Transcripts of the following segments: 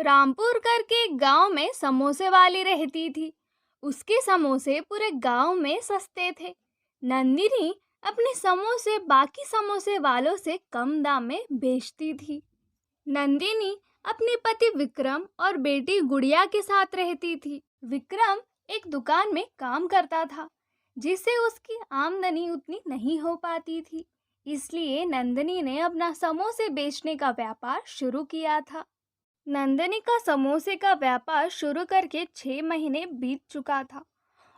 रामपुर करके एक गांव में समोसे वाली रहती थी। उसके समोसे पूरे गांव में सस्ते थे। नंदिनी अपने समोसे बाकी समोसे वालों से कम दाम में बेचती थी। नंदिनी अपने पति विक्रम और बेटी गुड़िया के साथ रहती थी। विक्रम एक दुकान में काम करता था, जिससे उसकी आमदनी उतनी नहीं हो पाती थी। इसलिए नंदिनी ने अपना समोसे बेचने का व्यापार शुरू किया था। नंदिनी का समोसे का व्यापार शुरू करके 6 महीने बीत चुका था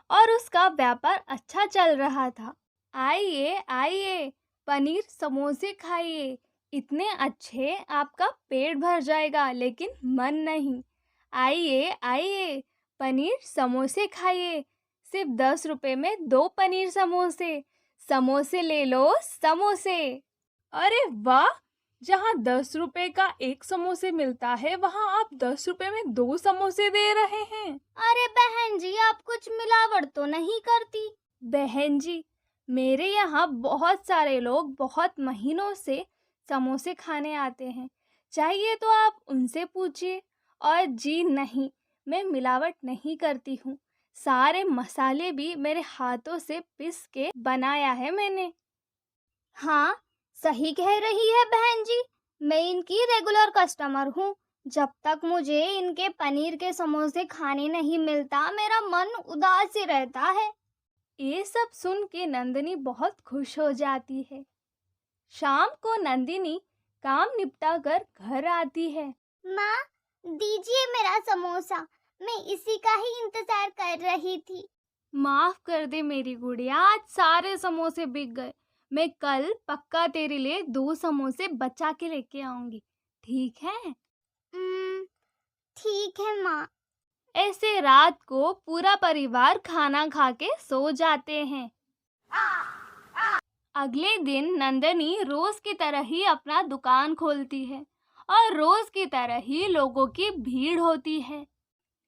और उसका व्यापार अच्छा चल रहा था। आइए आइए, पनीर समोसे खाइए, इतने अच्छे, आपका पेट भर जाएगा लेकिन मन नहीं। आइए आइए, पनीर समोसे खाइए, सिर्फ 10 रुपए में 2 पनीर समोसे। समोसे ले लो, समोसे। अरे वाह! जहाँ 10 रुपए का एक समोसे मिलता है, वहाँ आप 10 रुपए में 2 समोसे दे रहे हैं। अरे बहन जी, आप कुछ मिलावट तो नहीं करती? बहन जी, मेरे यहाँ बहुत सारे लोग बहुत महीनों से समोसे खाने आते हैं। चाहिए तो आप उनसे पूछिए। और जी नहीं, मैं मिलावट नहीं करती हूँ। सारे मसाले भी मेरे हाथों से पीस के बनाया है मैंने। हाँ, सही कह रही है बहन जी। मैं इनकी रेगुलर कस्टमर हूँ। जब तक मुझे इनके पनीर के समोसे खाने नहीं मिलता, मेरा मन उदास ही रहता है। ये सब सुन के नंदिनी बहुत खुश हो जाती है। शाम को नंदिनी काम निपटा कर घर आती है। माँ, दीजिए मेरा समोसा, मैं इसी का ही इंतजार कर रही थी। माफ कर दे मेरी गुड़िया, आज सारे समोसे बिक गए। मैं कल पक्का तेरे लिए 2 समोसे बचा के लेके आऊंगी, ठीक है? ठीक है माँ। ऐसे रात को पूरा परिवार खाना खा के सो जाते हैं। अगले दिन नंदिनी रोज की तरह ही अपना दुकान खोलती है और रोज की तरह ही लोगों की भीड़ होती है।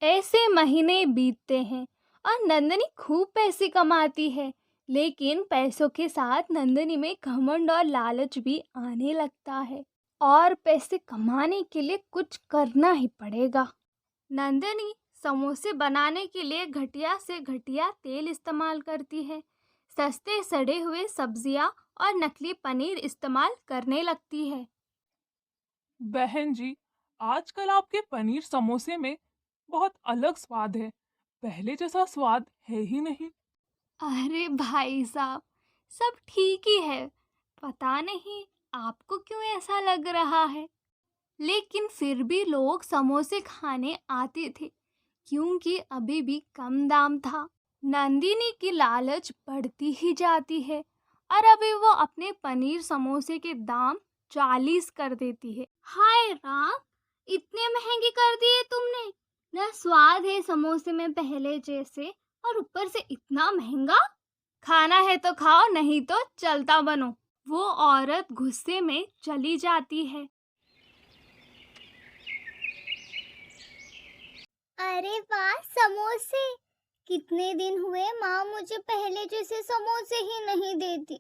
ऐसे महीने बीतते हैं और नंदिनी खूब पैसे कमाती है, लेकिन पैसों के साथ नंदिनी में घमंड और लालच भी आने लगता है और पैसे कमाने के लिए कुछ करना ही पड़ेगा। नंदिनी समोसे बनाने के लिए घटिया से घटिया तेल इस्तेमाल करती है, सस्ते सड़े हुए सब्जियां और नकली पनीर इस्तेमाल करने लगती है। बहन जी, आजकल आपके पनीर समोसे में बहुत अलग स्वाद है। पहले जैसा स्वाद है ही नहीं। अरे भाई साहब, सब ठीक ही है। पता नहीं आपको क्यों ऐसा लग रहा है, लेकिन फिर भी लोग समोसे खाने आते थे क्योंकि अभी भी कम दाम था। नंदिनी की लालच बढ़ती ही जाती है और अभी वो अपने पनीर समोसे के दाम 40 कर देती है। हाय राम, इतने महंगे कर दिए तुमने। न स्वाद है समोसे में पहले जैसे, और ऊपर से इतना महंगा। खाना है तो खाओ, नहीं तो चलता बनो। वो औरत गुस्से में चली जाती है। अरे वाह, समोसे! कितने दिन हुए माँ मुझे पहले जैसे समोसे ही नहीं देती।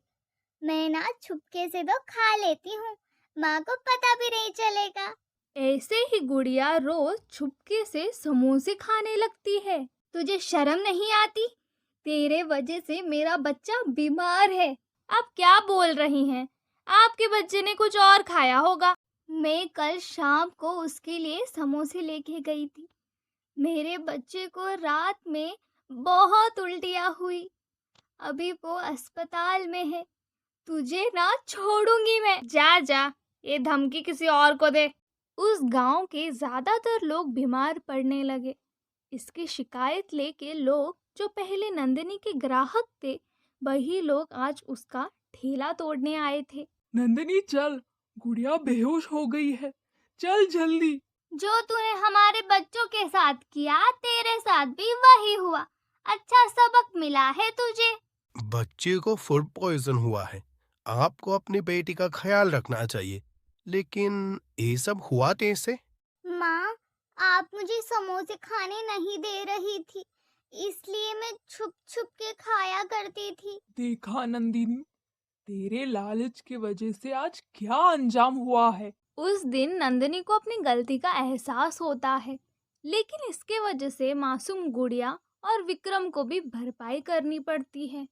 मैं ना छुपके से तो खा लेती हूँ, माँ को पता भी नहीं चलेगा। ऐसे ही गुड़िया रोज छुपके से समोसे खाने लगती है। तुझे शर्म नहीं आती? तेरे वजह से मेरा बच्चा बीमार है। आप क्या बोल रही हैं? आपके बच्चे ने कुछ और खाया होगा। मैं कल शाम को उसके लिए समोसे लेके गई थी। मेरे बच्चे को रात में बहुत उल्टियाँ हुई। अभी वो अस्पताल में है। तुझे ना छोड़ूंगी मैं। जा जा, ये धमकी किसी और को दे। उस गांव के ज्यादातर लोग बीमार पड़ने लगे। इसकी शिकायत लेके लोग जो पहले नंदिनी के ग्राहक थे, वही लोग आज उसका ठेला तोड़ने आए थे। नंदिनी चल, गुड़िया बेहोश हो गई है। चल जल्दी। जो तूने हमारे बच्चों के साथ किया, तेरे साथ भी वही हुआ। अच्छा सबक मिला है तुझे। बच्चे को फूड पॉइजन हुआ है। आपको अपनी बेटी का ख्याल रखना चाहिए। लेकिन ये सब हुआ कैसे? माँ, आप मुझे समोसे खाने नहीं दे रही थी, इसलिए मैं छुप छुप के खाया करती थी। देखा नंदिनी, तेरे लालच की वजह से आज क्या अंजाम हुआ है। उस दिन नंदिनी को अपनी गलती का एहसास होता है, लेकिन इसके वजह से मासूम गुड़िया और विक्रम को भी भरपाई करनी पड़ती है।